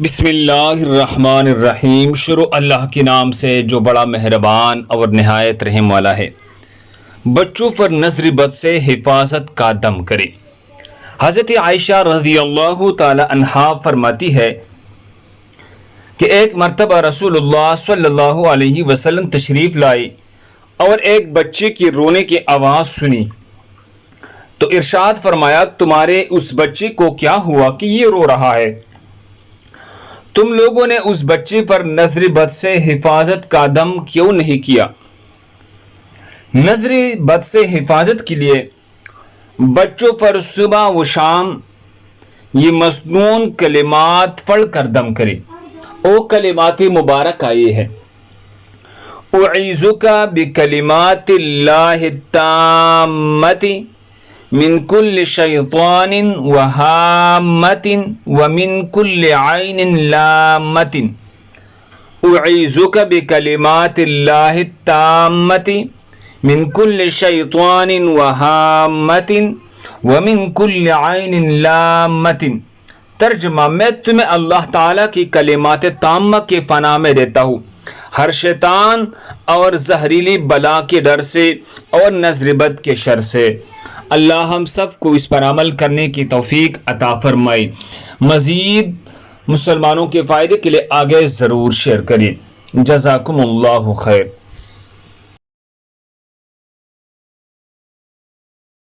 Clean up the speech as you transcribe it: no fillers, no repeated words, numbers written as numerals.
بسم اللہ الرحمن الرحیم۔ شروع اللہ کے نام سے جو بڑا مہربان اور نہایت رحم والا ہے۔ بچوں پر نظر بد سے حفاظت کا دم کرے۔ حضرت عائشہ رضی اللہ تعالی عنہا فرماتی ہے کہ ایک مرتبہ رسول اللہ صلی اللہ علیہ وسلم تشریف لائے اور ایک بچے کی رونے کی آواز سنی تو ارشاد فرمایا، تمہارے اس بچے کو کیا ہوا کہ یہ رو رہا ہے؟ تم لوگوں نے اس بچے پر نظر بد سے حفاظت کا دم کیوں نہیں کیا؟ نظر بد سے حفاظت کے لیے بچوں پر صبح و شام یہ مسنون کلمات پڑھ کر دم کرے۔ او کلمات مبارکہ یہ ہے: اعیذک بکلمات اللہ التامۃ من کل شیطان وہامۃ ومن کل عین لامۃ۔ اعیذک بکلمات اللہ التامۃ من کل شیطان وہامۃ ومن کل عین لامۃ۔ ترجمہ: میں تمہیں اللہ تعالیٰ کی کلمات تامہ کے پناہ میں دیتا ہوں، ہر شیطان اور زہریلی بلا کے ڈر سے اور نظر بد کے شر سے۔ اللہ ہم سب کو اس پر عمل کرنے کی توفیق عطا فرمائے۔ مزید مسلمانوں کے فائدے کے لیے آگے ضرور شیئر کریں۔ جزاکم اللہ خیر۔